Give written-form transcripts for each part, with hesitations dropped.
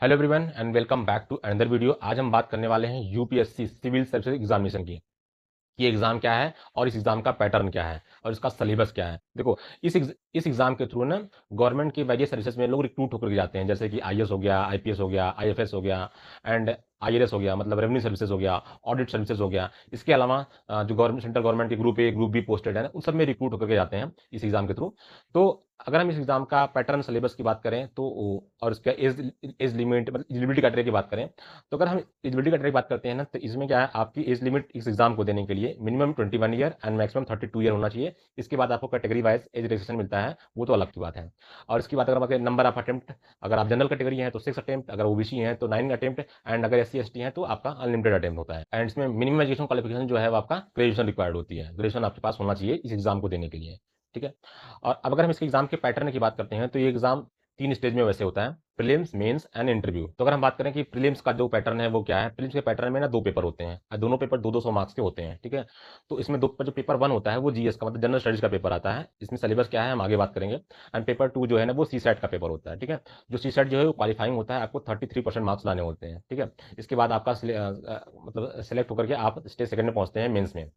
Hello everyone and welcome back to another video. आज हम बात करने वाले हैं यूपीएससी सिविल सर्विसेज एग्जामिनेशन की। ये एग्जाम क्या है और इस एग्जाम का पैटर्न क्या है और इसका सिलेबस क्या है। देखो, इस एग्जाम के थ्रू ना गवर्नमेंट की वेरियस सर्विसेज में लोग रिक्रूट होकर के जाते हैं, जैसे कि आईएएस हो गया, आईपीएस हो गया, आईएफएस हो गया एंड आईआरएस हो गया, मतलब रेवेन्यू सर्विसेज हो गया, ऑडिट सर्विसेज हो गया। इसके अलावा जो गवर्नमेंट सेंट्रल गवर्नमेंट के group A group be posted है उन सब में रिक्रूट होकर के जाते हैं इस एग्जाम के थ्रू। तो अगर हम इस एग्जाम का पैटर्न सिलेबस की बात करें तो और इसका एज लिमिट मतलब एलिजिबिलिटी क्राइटेरिया की बात करें, तो अगर हम एलिजिबिलिटी क्राइटेरिया की बात करते हैं ना, तो इसमें क्या है, आपकी एज लिमिट इस एग्जाम को देने के लिए minimum 21 year and maximum 32 year होना चाहिए। इसके बाद आपको कैटेगरी वाइज एज रिलैक्सेशन मिलता है, वो तो अलग की बात है। और इसकी बात अगर हम करें नंबर ऑफ अटेम्प्ट, अगर आप जनरल कैटेगरी हैं तो 6 अटेम्प्ट, अगर ओबीसी हैं तो 9 अटेम्प्ट एंड अगर एससी एसटी हैं तो आपका अनलिमिटेड अटेम्प्ट होता है। एंड इसमें मिनिमम एजुकेशन क्वालिफिकेशन जो है वो आपका ग्रेजुएशन रिक्वायर्ड होती है। ग्रेजुएशन आपके पास होना चाहिए इस एग्जाम को देने के लिए, ठीक है। और अब अगर हम इसके एग्जाम के पैटर्न की बात करते हैं तो ये एग्जाम 3 स्टेज में वैसे होता है, प्रीलिम्स, मेंस एंड इंटरव्यू। तो अगर हम बात करें कि प्रीलिम्स का जो पैटर्न है वो क्या है, प्रीलिम्स के पैटर्न में ना 2 पेपर होते हैं और दोनों पेपर 200 मार्क्स के होते हैं, ठीक है। तो इसमें जो पेपर 1 होता है वो जीएस का मतलब जनरल स्टडीज का पेपर आता है। इसमें सिलेबस क्या है हम आगे बात करेंगे। एंड पेपर 2 जो है ना वो सी सेट का पेपर होता है, ठीक है। जो सी सेट जो है वो क्वालिफाइंग होता है, आपको 33% मार्क्स लाने होते हैं, ठीक है। इसके बाद आपका मतलब सेलेक्ट होकर के आप स्टेज सेकंड में पहुंचते हैं, मेंस में।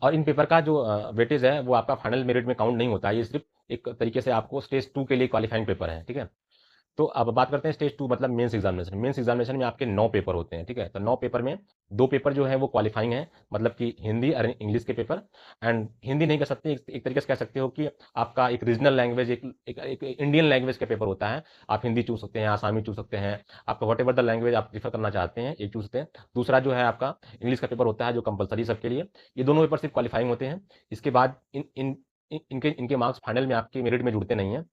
और इन पेपर का जो वेटेज है वो आपका फाइनल मेरिट में काउंट नहीं होता है, ये सिर्फ एक तरीके से आपको स्टेज 2 के लिए क्वालिफाइंग पेपर है, ठीक है। तो अब बात करते हैं स्टेज 2 मतलब मेंस एग्जामिनेशन। मेंस एग्जामिनेशन में आपके 9 पेपर होते हैं, ठीक है। तो 9 पेपर में 2 पेपर जो है वो क्वालिफाइंग है, मतलब कि हिंदी और इंग्लिश के पेपर। एंड हिंदी नहीं कह सकते, एक तरीके से कह सकते हो कि आपका एक रीजनल लैंग्वेज, एक इंडियन लैंग्वेज का पेपर होता है। आप हिंदी चूज सकते हैं, आसामी चूज सकते हैं, आपका वट एवर द लैंग्वेज आप प्रीफर करना चाहते हैं एक चूज सकते हैं। दूसरा जो है आपका इंग्लिश का पेपर होता है जो कंपलसरी सबके लिए। ये दोनों पेपर सिर्फ क्वालिफाइंग होते हैं। इसके बाद इनके मार्क्स फाइनल में आपके मेरिट में जुड़ते नहीं है,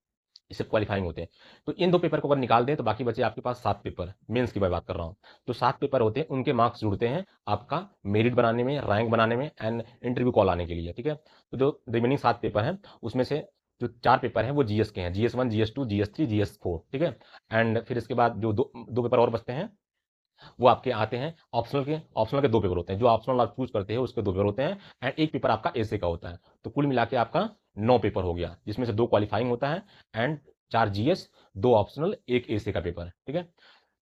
इससे क्वालिफाइंग होते हैं। तो इन 2 पेपर को अगर निकाल दें तो बाकी बचे आपके पास 7 पेपर, मेंस की मैं बात कर रहा हूँ। तो 7 पेपर होते हैं, उनके मार्क्स जुड़ते हैं आपका मेरिट बनाने में, रैंक बनाने में एंड इंटरव्यू कॉल आने के लिए, ठीक है। तो जो रिमेनिंग 7 पेपर हैं उसमें से जो 4 पेपर हैं वो जीएस के हैं, जीएस 1, जीएस 2, जीएस 3, जीएस 4, ठीक है। एंड फिर इसके बाद जो दो पेपर और बचते हैं वो आपके आते हैं ऑप्शनल के 2 पेपर होते हैं, जो ऑप्शनल आप चूज करते हैं उसके 2 पेपर होते हैं एंड एक पेपर आपका ऐसे का होता है। तो कुल मिला के आपका 9 पेपर हो गया, जिसमें से 2 क्वालिफाइंग होता है एंड 4 जीएस, 2 ऑप्शनल, एक ऐसे का पेपर, ठीक है।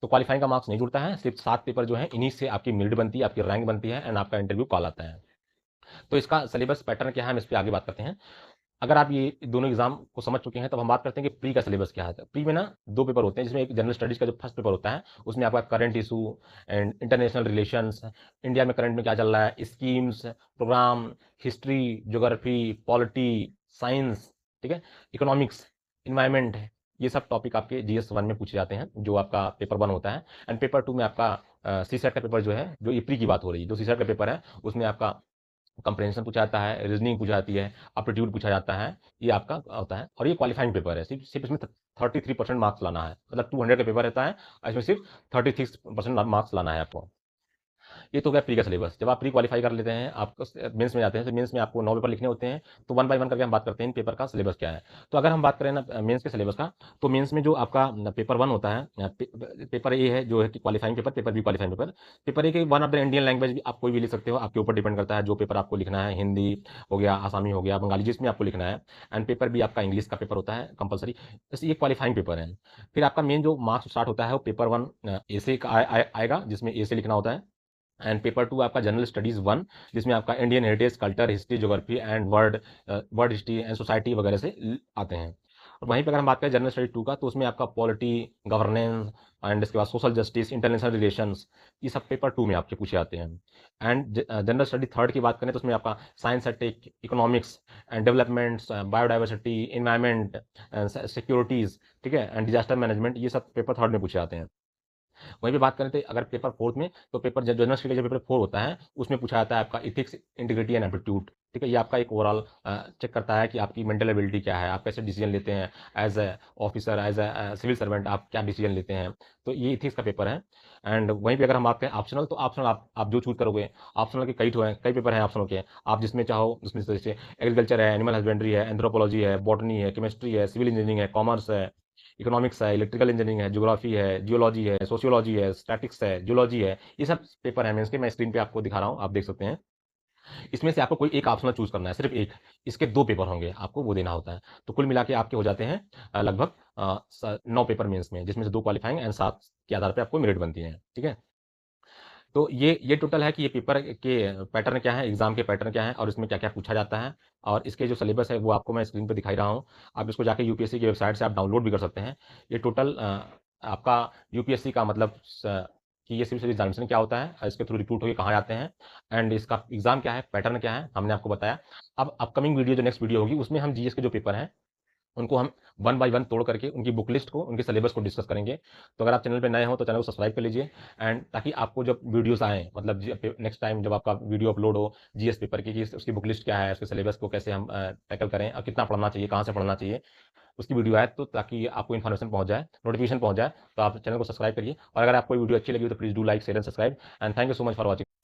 तो क्वालिफाइंग का मार्क्स नहीं जुड़ता है, सिर्फ 7 पेपर जो है इन्हीं से आपकी मेरिट बनती है, आपकी रैंक बनती है एंड आपका इंटरव्यू कॉल आता है। तो इसका सिलेबस पैटर्न क्या है हम इस पर आगे बात करते हैं। अगर आप ये दोनों एग्जाम को समझ चुके हैं तब हम बात करते हैं कि प्री का सिलेबस क्या है। तो प्री में ना 2 पेपर होते हैं, जिसमें एक जनरल स्टडीज का जो फर्स्ट पेपर होता है उसमें आपका current issue and international relations, India में करंट में क्या चल रहा है, schemes, programme, history, geography, polity, science, ठीक है, इकोनॉमिक्स, इन्वायरमेंट, ये सब टॉपिक आपके जीएस 1 में पूछे जाते हैं, जो आपका पेपर 1 होता है। एंड पेपर 2 में आपका सी सेट का पेपर जो है, जो ये प्री की बात हो रही है, जो सी सेट का पेपर है उसमें आपका कंप्रेंशन पूछा जाता है, रीजनिंग पूछा जाती है, एप्टीट्यूड पूछा जाता है। ये आपका होता है और ये क्वालिफाइंग पेपर है, सिर्फ सिर्फ इसमें 33% मार्क्स लाना है, मतलब 200 का पेपर रहता है और इसमें सिर्फ 36% मार्क्स लाना है आपको। ये तो गया प्री का सिलेबस। जब आप प्री क्वालिफाई कर लेते हैं, आप मेंस में जाते हैं, तो मेंस में आपको 9 पेपर लिखने होते हैं। तो 1 बाय 1 करके हम बात करते हैं इन पेपर का सिलेबस क्या है। तो अगर हम बात करें ना मेंस के सिलेबस का, तो मेंस में जो आपका पेपर 1 होता है, पेपर ए है जो है कि qualifying paper, paper B qualifying paper. Paper A के one of the Indian language भी आप कोई भी लिख सकते हो, आपके ऊपर डिपेंड करता है जो पेपर आपको लिखना है, हिंदी हो गया, आसामी हो गया, बंगाली, जिसमें आपको लिखना है। एंड पेपर बी आपका इंग्लिश का पेपर होता है कंपलसरी। ये क्वालिफाइंग पेपर है। फिर आपका मेन जो मार्क्स स्टार्ट होता है वो पेपर 1 ए से आएगा, जिसमें ए से लिखना होता है। एंड पेपर 2 आपका जनरल स्टडीज 1, जिसमें आपका Indian heritage, culture, history, geography and world history and society वगैरह से आते हैं। और वहीं पर अगर हम बात करें जनरल स्टडी 2 का, तो उसमें आपका पॉलिटी, गवर्नेंस एंड इसके बाद सोशल जस्टिस, इंटरनेशनल रिलेशंस, ये सब पेपर 2 में आपके पूछे जाते हैं। एंड जनरल स्टडी 3 की बात करें तो उसमें आपका science and tech, economics and developments, biodiversity, environment, securities, ठीक है, एंड डिजास्टर मैनेजमेंट, ये सब पेपर 3 में पूछे जाते हैं। वहीं पे बात करें तो अगर पेपर 4 में, तो पेपर जनरल स्टडी का जो पेपर 4 होता है उसमें पूछा जाता है आपका इथिक्स, इंटीग्रिटी एंड एप्टीट्यूड, ठीक है। ये आपका एक ओवरऑल चेक करता है कि आपकी मेंटल एबिलिटी क्या है, आप कैसे डिसीजन लेते हैं as a officer, as a civil servant, आप क्या डिसीजन लेते हैं। तो ये इथिक्स का पेपर है। एंड वहीं पे अगर हम बात करें ऑप्शनल, तो ऑप्शनल आप जो चूज करोगे, ऑप्शनल के कई पेपर हैं ऑप्शनल के, आप जिसमें चाहो उसमें से जैसे एग्रीकल्चर है, एनिमल हस्बेंड्री है, एंथ्रोपोलॉजी है, बॉटनी है, केमिस्ट्री है, सिविल इंजीनियरिंग है, कॉमर्स है, इकोनॉमिक्स है, इलेक्ट्रिकल इंजीनियरिंग है, ज्योग्राफी है, जियोलॉजी है, सोशियोलॉजी है, स्टैटिक्स है, जियोलॉजी है, ये सब पेपर है मेंस के। मैं स्क्रीन पे आपको दिखा रहा हूँ, आप देख सकते हैं। इसमें से आपको कोई एक ऑप्शनल चूज़ करना है, सिर्फ़ एक। इसके 2 पेपर होंगे, आपको वो देना होता है। तो कुल मिला के आपके हो जाते हैं लगभग 9 पेपर मेंस में, जिसमें से 2 क्वालीफाइंग एंड 7 के आधार पे आपको मेरिट बनती है, ठीक है? तो ये टोटल है कि ये पेपर के पैटर्न क्या है, एग्ज़ाम के पैटर्न क्या है और इसमें क्या-क्या पूछा जाता है और इसके जो सिलेबस है वो आपको मैं स्क्रीन पे दिखा ही रहा हूँ। आप इसको जाके यूपीएससी की वेबसाइट से आप डाउनलोड भी कर सकते हैं। ये टोटल आपका यूपीएससी का मतलब कि ये सिविल सर्विस एग्जामिनेशन क्या होता है, इसके थ्रू रिक्रूट होके कहाँ जाते हैं एंड इसका एग्ज़ाम क्या है, पैटर्न क्या है, हमने आपको बताया। अब अपकमिंग वीडियो जो नेक्स्ट वीडियो होगी उसमें हम जीएस के जो पेपर हैं उनको हम वन बाय वन तोड़ करके उनकी बुक लिस्ट को, उनके सिलेबस को डिस्कस करेंगे। तो अगर आप चैनल पे नए हो तो चैनल को सब्सक्राइब कर लीजिए एंड ताकि आपको जब वीडियोस आएँ मतलब नेक्स्ट टाइम जब आपका वीडियो अपलोड हो जीएस पेपर की कि उसकी बुक लिस्ट क्या है, उसके सिलेबस को कैसे हम टैकल करें और कितना पढ़ना चाहिए, कहाँ से पढ़ना चाहिए, उसकी वीडियो आए तो ताकि आपको इन्फॉर्मेशन पहुँच जाए, नोटिफिकेशन पहुँच जाए, तो आप चैनल को सब्सक्राइब करिए और अगर आपको वीडियो अच्छी लगी हो तो please do like, share and subscribe and thank you so much for watching.